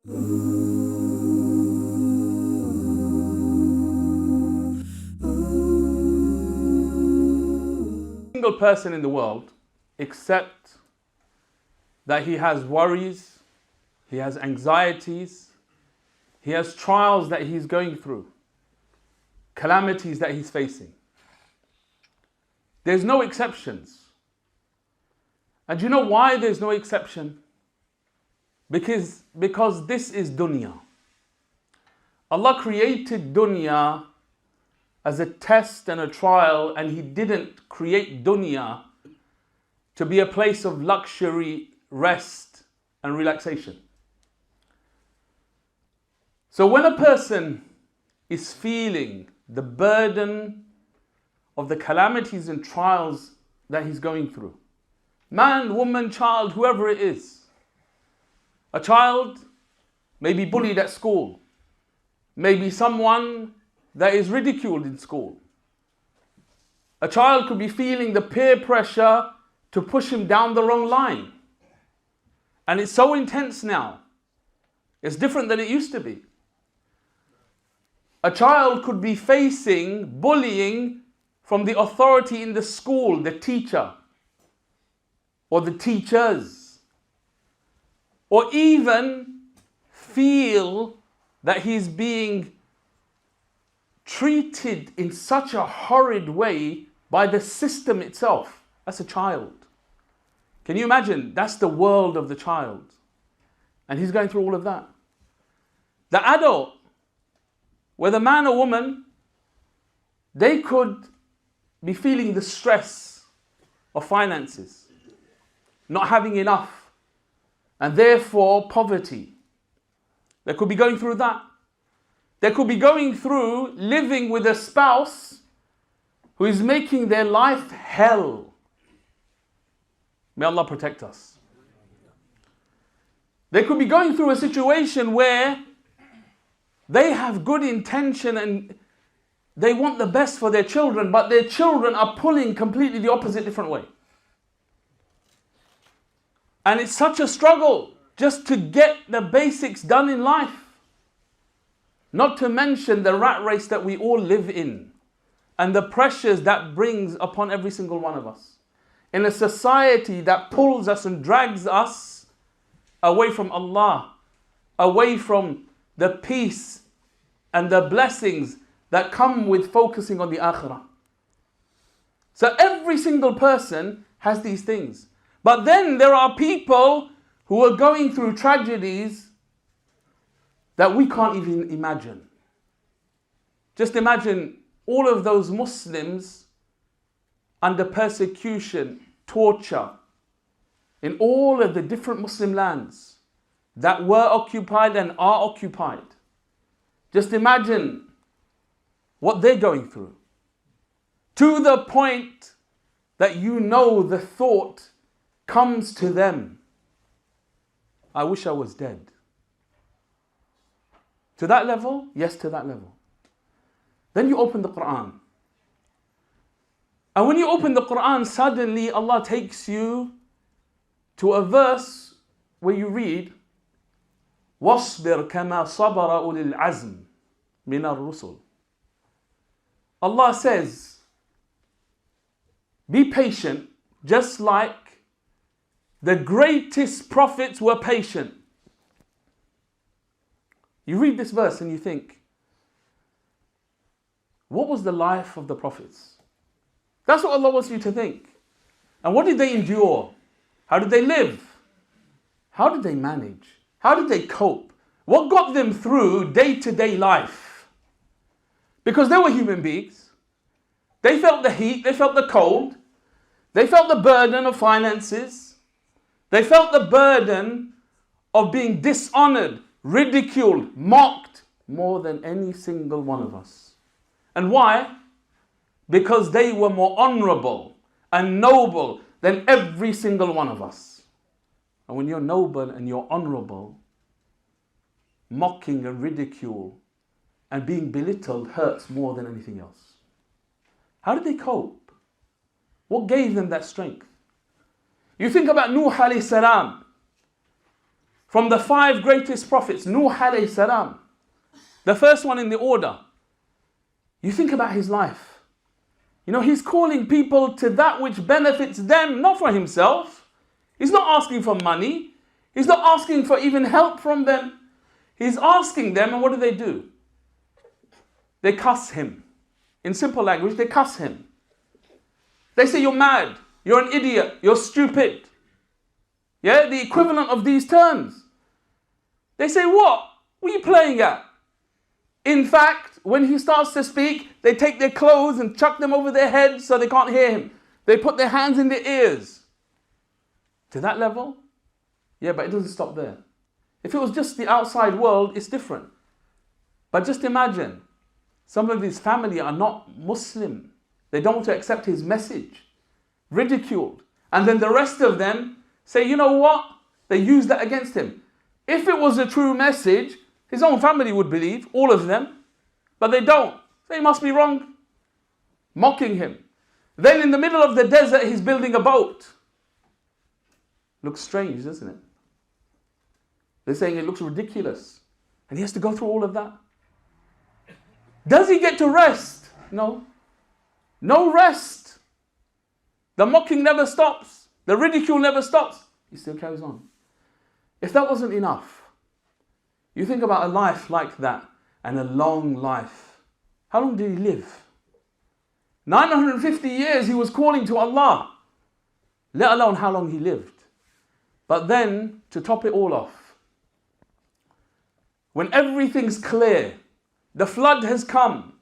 Single person in the world, except that he has worries, he has anxieties, he has trials that he's going through, calamities that he's facing. There's no exceptions. And do you know why there's no exception? Because this is dunya. Allah created dunya as a test and a trial, and He didn't create dunya to be a place of luxury, rest and relaxation. So when a person is feeling the burden of the calamities and trials that he's going through, man, woman, child, whoever it is, a child may be bullied at school, maybe someone that is ridiculed in school. A child could be feeling the peer pressure to push him down the wrong line. And it's so intense now. It's different than it used to be. A child could be facing bullying from the authority in the school, the teacher, or the teachers, or even feel that he's being treated in such a horrid way by the system itself. That's a child. Can you imagine? That's the world of the child. And he's going through all of that. The adult, whether man or woman, they could be feeling the stress of finances, not having enough, and therefore poverty. They could be going through that. They could be going through living with a spouse who is making their life hell. May Allah protect us. They could be going through a situation where they have good intention and they want the best for their children, but their children are pulling completely the opposite, different way. And it's such a struggle just to get the basics done in life. Not to mention the rat race that we all live in and the pressures that brings upon every single one of us. In a society that pulls us and drags us away from Allah, away from the peace and the blessings that come with focusing on the akhirah. So every single person has these things. But then there are people who are going through tragedies that we can't even imagine. Just imagine all of those Muslims under persecution, torture, in all of the different Muslim lands that were occupied and are occupied. Just imagine what they're going through. To the point that you know the thought comes to them, I wish I was dead. To that level? Yes, to that level. Then you open the Quran. And when you open the Quran, suddenly Allah takes you to a verse where you read, وَاصْبِرْ كَمَا صَبَرَ أُولِي الْعَزْمِ مِنَ الرُّسُلِ. Allah says, be patient, just like the greatest prophets were patient. You read this verse and you think, what was the life of the prophets? That's what Allah wants you to think. And what did they endure? How did they live? How did they manage? How did they cope? What got them through day-to-day life? Because they were human beings. They felt the heat, they felt the cold, they felt the burden of finances, they felt the burden of being dishonored, ridiculed, mocked, more than any single one of us. And why? Because they were more honorable and noble than every single one of us. And when you're noble and you're honorable, mocking and ridicule and being belittled hurts more than anything else. How did they cope? What gave them that strength? You think about Nuh alayhi salam. From the 5 greatest prophets, Nuh alayhi salam, the first one in the order. You think about his life. You know, he's calling people to that which benefits them, not for himself. He's not asking for money. He's not asking for even help from them. He's asking them, and what do? They cuss him. In simple language, they cuss him. They say, you're mad, you're an idiot, you're stupid. Yeah, the equivalent of these terms. They say, what? What are you playing at? In fact, when he starts to speak, they take their clothes and chuck them over their heads so they can't hear him. They put their hands in their ears. To that level? Yeah, but it doesn't stop there. If it was just the outside world, it's different. But just imagine, some of his family are not Muslim. They don't want to accept his message. Ridiculed. And then the rest of them say, you know what? They use that against him. If it was a true message, his own family would believe, all of them. But they don't. They must be wrong. Mocking him. Then in the middle of the desert, he's building a boat. Looks strange, doesn't it? They're saying it looks ridiculous. And he has to go through all of that. Does he get to rest? No. No rest. The mocking never stops. The ridicule never stops. He still carries on. If that wasn't enough, you think about a life like that and a long life. How long did he live? 950 years he was calling to Allah, let alone how long he lived. But then, to top it all off, when everything's clear, the flood has come,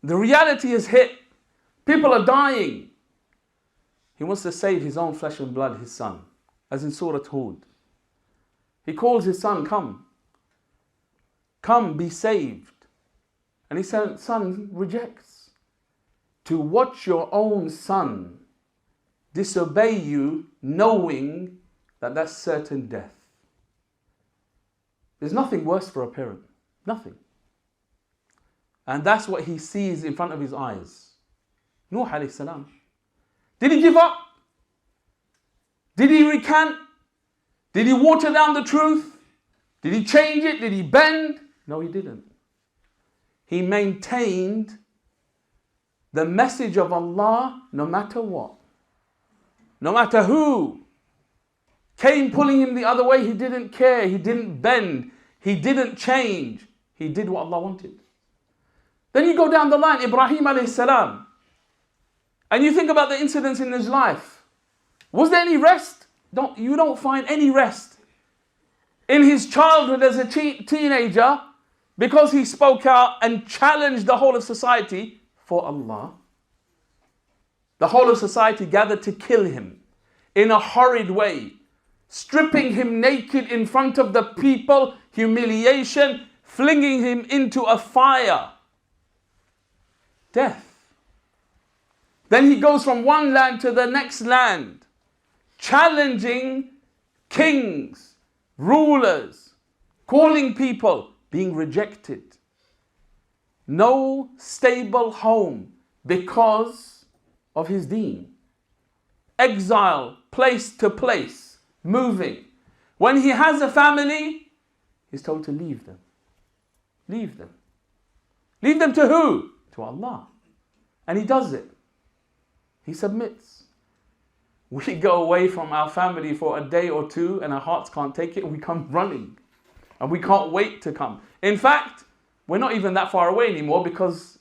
the reality has hit, people are dying, he wants to save his own flesh and blood, his son, as in Surah Hud. He calls his son, come, be saved. And his son rejects. To watch your own son disobey you, knowing that that's certain death. There's nothing worse for a parent. Nothing. And that's what he sees in front of his eyes. Nuh alayhi salam. Did he give up? Did he recant? Did he water down the truth? Did he change it? Did he bend? No, he didn't. He maintained the message of Allah no matter what. No matter who came pulling him the other way, he didn't care. He didn't bend. He didn't change. He did what Allah wanted. Then you go down the line, Ibrahim alayhi salam. And you think about the incidents in his life. Was there any rest? You don't find any rest. In his childhood as a teenager, because he spoke out and challenged the whole of society for Allah. The whole of society gathered to kill him in a horrid way, stripping him naked in front of the people, humiliation, flinging him into a fire. Death. Then he goes from one land to the next land, challenging kings, rulers, calling people, being rejected. No stable home because of his deen. Exile, place to place, moving. When he has a family, he's told to leave them. Leave them. Leave them to who? To Allah. And he does it. He submits. We go away from our family for a day or two and our hearts can't take it and we come running. And we can't wait to come. In fact, we're not even that far away anymore because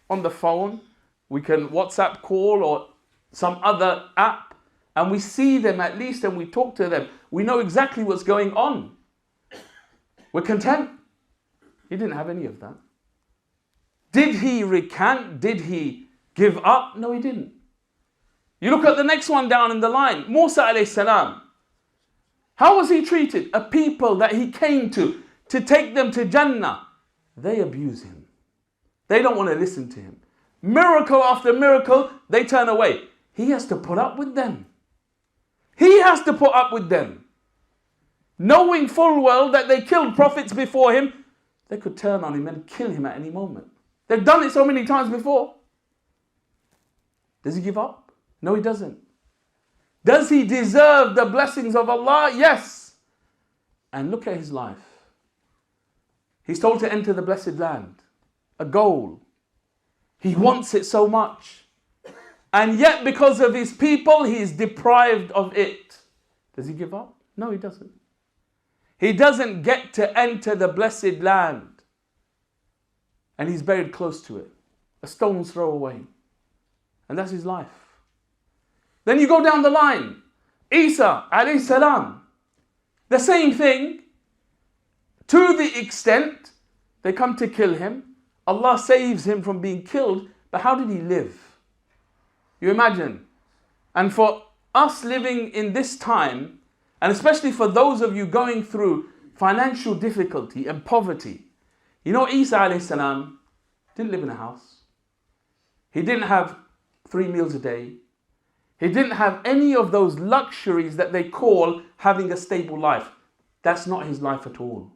on the phone, we can WhatsApp call or some other app and we see them at least and we talk to them. We know exactly what's going on. We're content. He didn't have any of that. Did he recant? Did he give up? No, he didn't. You look at the next one down in the line, Musa alayhi salam. How was he treated? A people that he came to take them to Jannah. They abuse him. They don't want to listen to him. Miracle after miracle, they turn away. He has to put up with them. He has to put up with them. Knowing full well that they killed prophets before him, they could turn on him and kill him at any moment. They've done it so many times before. Does he give up? No, he doesn't. Does he deserve the blessings of Allah? Yes. And look at his life. He's told to enter the blessed land, a goal. He wants it so much. And yet because of his people, he is deprived of it. Does he give up? No, he doesn't. He doesn't get to enter the blessed land. And he's buried close to it, a stone's throw away. And that's his life. Then you go down the line. Isa alayhi salam. The same thing. To the extent they come to kill him. Allah saves him from being killed. But how did he live? You imagine. And for us living in this time, and especially for those of you going through financial difficulty and poverty, you know, Isa alayhi salam didn't live in a house. He didn't have 3 meals a day. He didn't have any of those luxuries that they call having a stable life. That's not his life at all.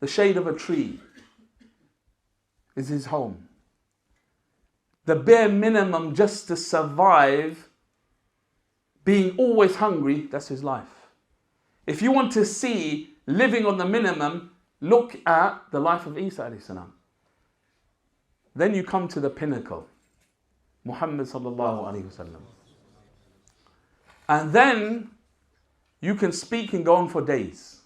The shade of a tree is his home. The bare minimum just to survive, being always hungry, that's his life. If you want to see living on the minimum, look at the life of Isa alayhi salam. Then you come to the pinnacle, Muhammad sallallahu alayhi wasallam. And then you can speak and go on for days.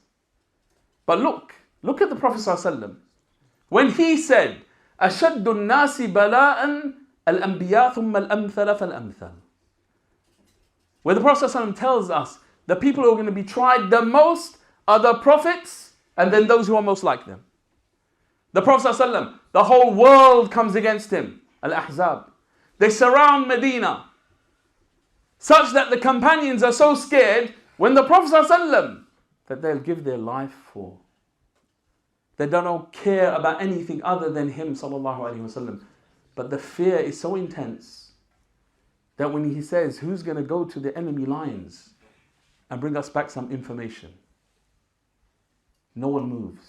But look at the Prophet sallallahu alayhi wasallam. When he said, أَشَدُّ النَّاسِ بَلَاءً الْأَنْبِيَاءُ ثُمَّ الْأَمْثَلَ فَالْأَمْثَلُ. Where the Prophet sallallahu alayhi wasallam tells us the people who are going to be tried the most are the prophets and then those who are most like them. The Prophet sallallahu alayhi wasallam, the whole world comes against him. Al-Ahzab. They surround Medina, such that the companions are so scared when the Prophet ﷺ, that they'll give their life for. They don't care about anything other than him sallallahu alaihi wasallam. But the fear is so intense that when he says, who's going to go to the enemy lines and bring us back some information? No one moves.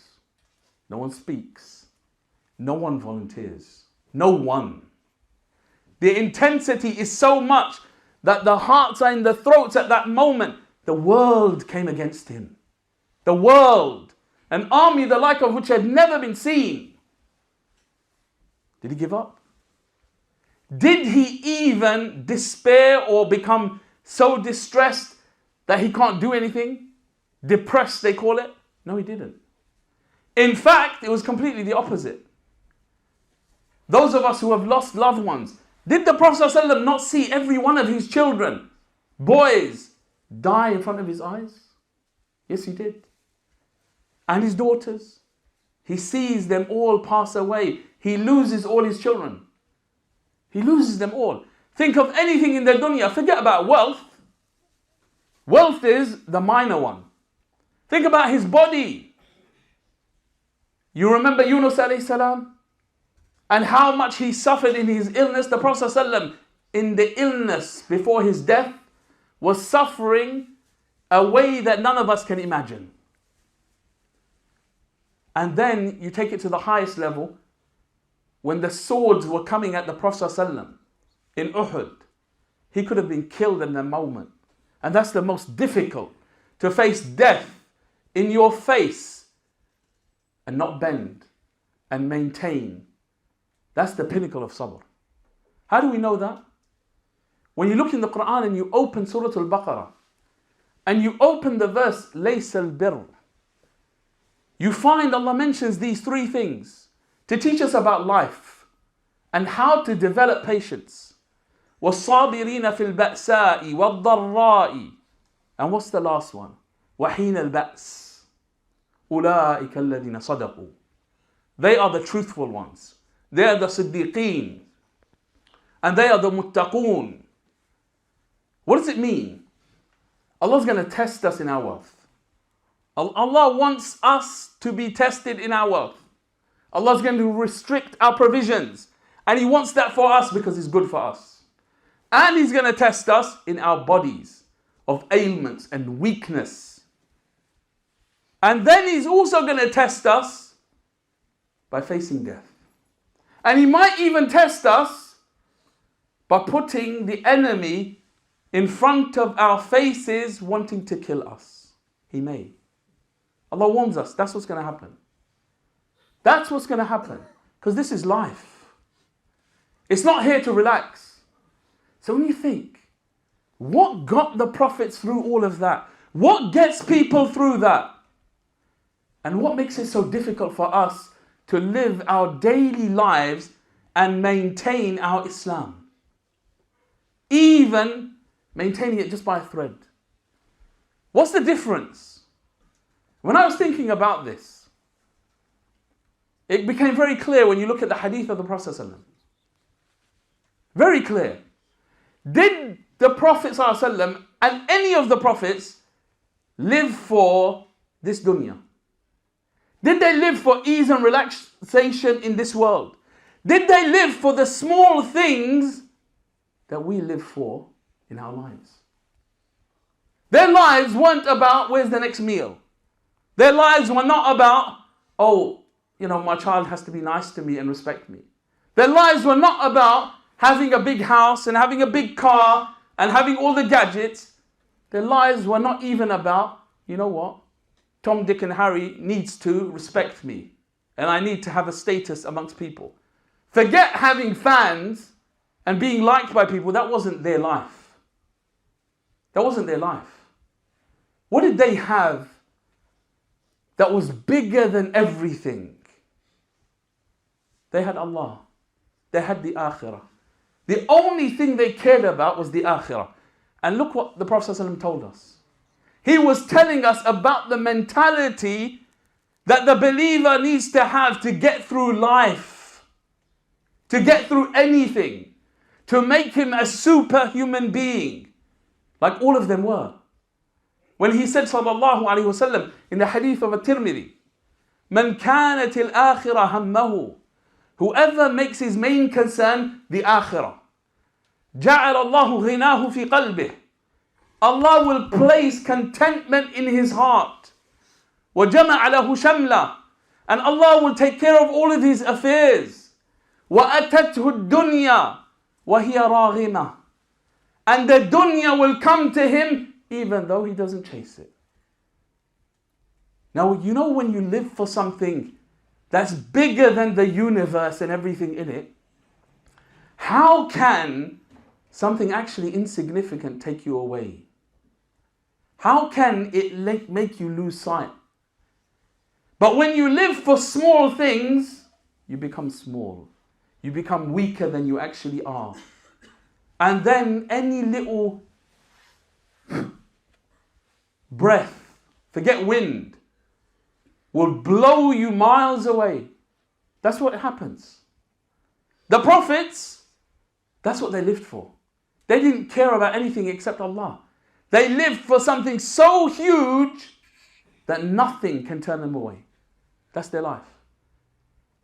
No one speaks. No one volunteers. No one. The intensity is so much that the hearts are in the throats at that moment. The world came against him. The world. An army the like of which had never been seen. Did he give up? Did he even despair or become so distressed that he can't do anything? Depressed, they call it? No, he didn't. In fact, it was completely the opposite. Those of us who have lost loved ones, did the Prophet ﷺ not see every one of his children, boys, die in front of his eyes? Yes, he did. And his daughters. He sees them all pass away. He loses all his children. He loses them all. Think of anything in the dunya. Forget about wealth. Wealth is the minor one. Think about his body. You remember Yunus alayhi salam? And how much he suffered in his illness. The Prophet ﷺ, in the illness before his death, was suffering a way that none of us can imagine. And then you take it to the highest level, when the swords were coming at the Prophet ﷺ in Uhud, he could have been killed in a moment. And that's the most difficult, to face death in your face and not bend and maintain. That's the pinnacle of sabr. How do we know that? When you look in the Quran and you open Surah Al-Baqarah and you open the verse لَيْسَ الْبِرُّ, you find Allah mentions these three things to teach us about life and how to develop patience. وَالصَّابِرِينَ فِي الْبَأْسَاءِ وَالضَّرَّاءِ. And what's the last one? وَحِينَ الْبَأْسِ أُولَٰئِكَ الَّذِينَ صَدَقُوا. They are the truthful ones. They are the siddiqeen. And they are the muttaqoon. What does it mean? Allah's going to test us in our wealth. Allah wants us to be tested in our wealth. Allah's going to restrict our provisions. And He wants that for us because it's good for us. And He's going to test us in our bodies of ailments and weakness. And then He's also going to test us by facing death. And He might even test us by putting the enemy in front of our faces wanting to kill us. He may. Allah warns us, that's what's going to happen. That's what's going to happen. Because this is life. It's not here to relax. So when you think, what got the prophets through all of that? What gets people through that? And what makes it so difficult for us to live our daily lives and maintain our Islam? Even maintaining it just by a thread. What's the difference? When I was thinking about this, it became very clear when you look at the hadith of the Prophet ﷺ. Very clear. Did the Prophet ﷺ and any of the prophets live for this dunya? Did they live for ease and relaxation in this world? Did they live for the small things that we live for in our lives? Their lives weren't about where's the next meal. Their lives were not about, oh, my child has to be nice to me and respect me. Their lives were not about having a big house and having a big car and having all the gadgets. Their lives were not even about, you know what? Tom, Dick and Harry needs to respect me and I need to have a status amongst people. Forget having fans and being liked by people. That wasn't their life. That wasn't their life. What did they have that was bigger than everything? They had Allah. They had the akhirah. The only thing they cared about was the akhirah. And look what the Prophet ﷺ told us. He was telling us about the mentality that the believer needs to have to get through life, to get through anything, to make him a superhuman being, like all of them were. When he said, sallallahu alayhi wasallam, in the hadith of At-Tirmidhi, "Man kanat al-akhirah hammahu," whoever makes his main concern the akhirah, جَعَلَ اللَّهُ غِنَاهُ فِي قَلْبِهِ, Allah will place contentment in his heart. وَجَمَعَ لَهُ شَمْلًا, and Allah will take care of all of his affairs. وَأَتَتْهُ الدُّنْيَا وَهِيَ رَاغِمَةٌ, and the dunya will come to him even though he doesn't chase it. Now, when you live for something that's bigger than the universe and everything in it, how can something actually insignificant take you away? How can it make you lose sight? But when you live for small things, you become small. You become weaker than you actually are. And then any little breath, forget wind, will blow you miles away. That's what happens. The prophets, that's what they lived for. They didn't care about anything except Allah. They lived for something so huge that nothing can turn them away. That's their life.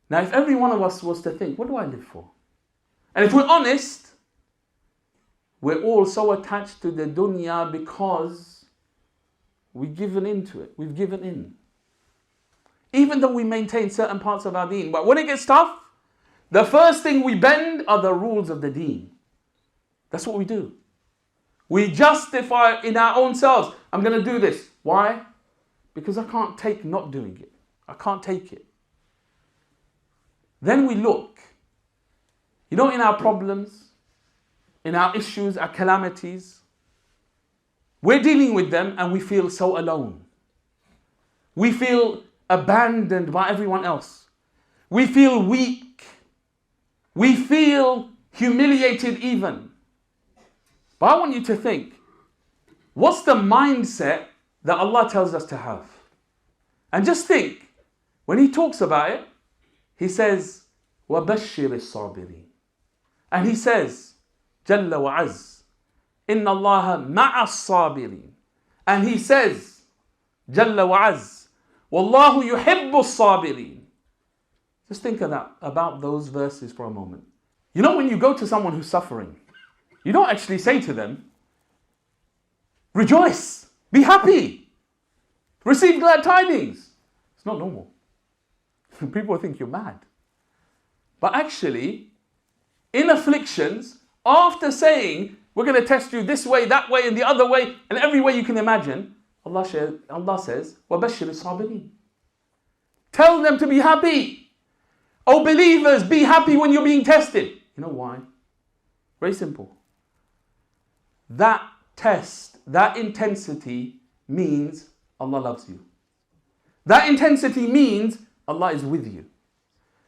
Now, if every one of us was to think, what do I live for? And if we're honest, we're all so attached to the dunya because we've given into it. We've given in. Even though we maintain certain parts of our deen. But when it gets tough, the first thing we bend are the rules of the deen. That's what we do. We justify in our own selves, I'm going to do this. Why? Because I can't take not doing it. I can't take it. Then we look. In our problems, in our issues, our calamities, we're dealing with them and we feel so alone. We feel abandoned by everyone else. We feel weak. We feel humiliated even. But I want you to think, what's the mindset that Allah tells us to have? And just think, when He talks about it, He says, وَبَشِّرِ الصَّابِرِينَ. And He says, جَلَّ وَعَزٍّ إِنَّ اللَّهَ مَعَ الصَّابِرِينَ. And He says, جَلَّ وَعَزٍّ وَاللَّهُ يُحِبُّ الصَّابِرِينَ. Just think of that, about those verses for a moment. When you go to someone who's suffering, you don't actually say to them, rejoice, be happy, receive glad tidings. It's not normal. People think you're mad. But actually, in afflictions, after saying, we're going to test you this way, that way, and the other way, and every way you can imagine, Allah says, وَبَشِّرِ الصَّابِرِينَ. Tell them to be happy. Oh believers, be happy when you're being tested. You know why? Very simple. That test, that intensity means Allah loves you. That intensity means Allah is with you.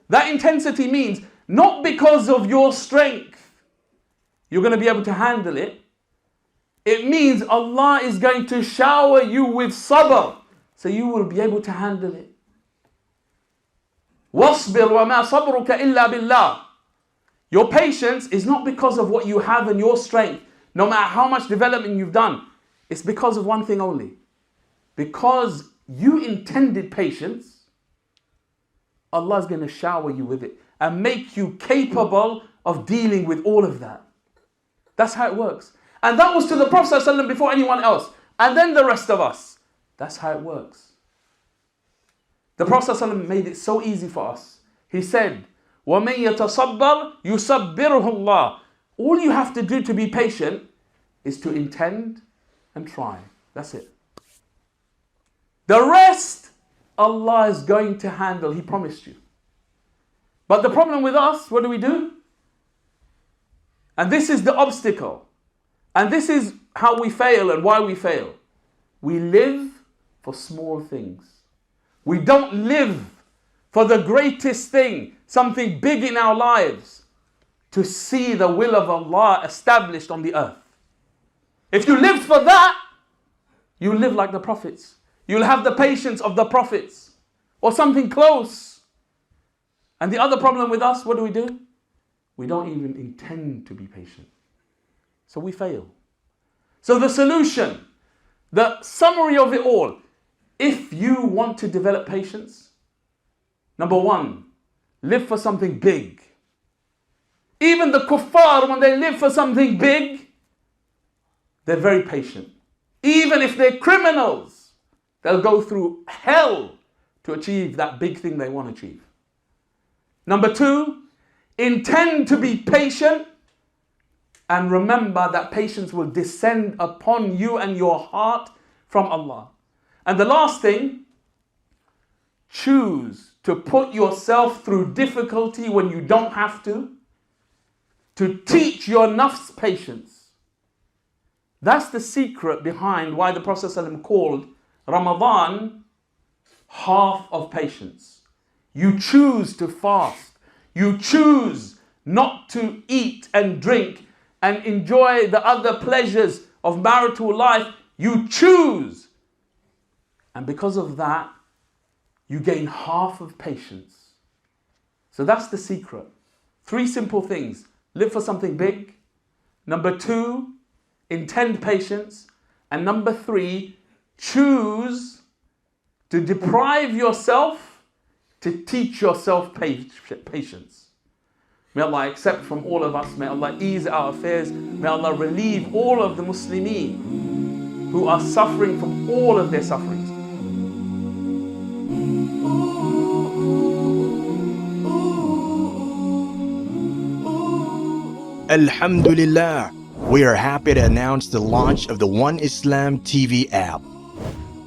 That intensity means not because of your strength you're going to be able to handle it. It means Allah is going to shower you with sabr, so you will be able to handle it. وَاصْبِرْ وَمَا صَبْرُكَ إِلَّا بِاللَّهِ. Your patience is not because of what you have and your strength, no matter how much development you've done. It's because of one thing only. Because you intended patience, Allah is going to shower you with it and make you capable of dealing with all of that. That's how it works. And that was to the Prophet ﷺ before anyone else. And then the rest of us. That's how it works. The Prophet ﷺ made it so easy for us. He said, وَمَنْ يَتَصَبَّرْ يُصَبِّرُهُ اللَّهُ. All you have to do to be patient is to intend and try. That's it. The rest, Allah is going to handle. He promised you. But the problem with us, what do? And this is the obstacle. And this is how we fail and why we fail. We live for small things. We don't live for the greatest thing, something big in our lives, to see the will of Allah established on the earth. If you lived for that, you'll live like the prophets. You'll have the patience of the prophets or something close. And the other problem with us, what do? We don't even intend to be patient. So we fail. So the solution, the summary of it all, if you want to develop patience, number one, live for something big. Even the kuffar, when they live for something big, they're very patient. Even if they're criminals, they'll go through hell to achieve that big thing they want to achieve. Number two, intend to be patient and remember that patience will descend upon you and your heart from Allah. And the last thing, choose to put yourself through difficulty when you don't have to teach your nafs patience. That's the secret behind why the Prophet ﷺ called Ramadan half of patience. You choose to fast. You choose not to eat and drink and enjoy the other pleasures of marital life. You choose. And because of that, you gain half of patience. So that's the secret. 3 simple things. Live for something big. Number 2, intend patience. And number 3, choose to deprive yourself to teach yourself patience. May Allah accept from all of us. May Allah ease our affairs. May Allah relieve all of the Muslimin who are suffering from all of their sufferings. Alhamdulillah, we are happy to announce the launch of the One Islam TV app.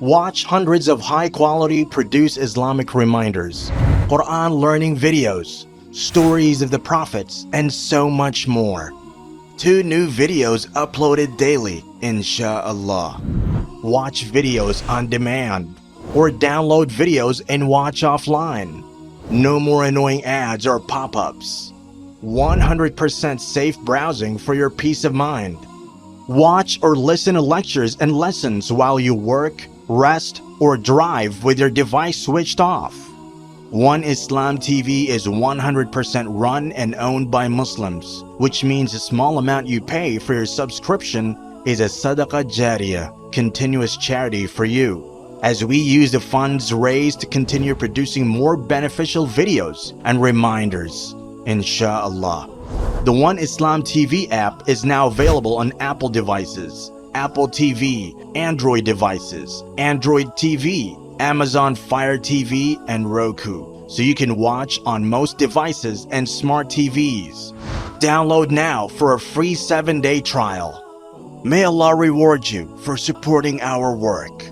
Watch hundreds of high-quality produced Islamic reminders, Quran learning videos, stories of the prophets, and so much more. 2 new videos uploaded daily, inshallah. Watch videos on demand or download videos and watch offline. No more annoying ads or pop-ups. 100% safe browsing for your peace of mind. Watch or listen to lectures and lessons while you work, rest, or drive with your device switched off. One Islam TV is 100% run and owned by Muslims, which means the small amount you pay for your subscription is a SADAQAH JARIYAH, continuous charity for you, as we use the funds raised to continue producing more beneficial videos and reminders, inshallah. The One Islam TV app is now available on Apple devices, Apple TV, Android devices, Android TV, Amazon Fire TV, and Roku, so you can watch on most devices and smart TVs. Download now for a free 7-day trial. May Allah reward you for supporting our work.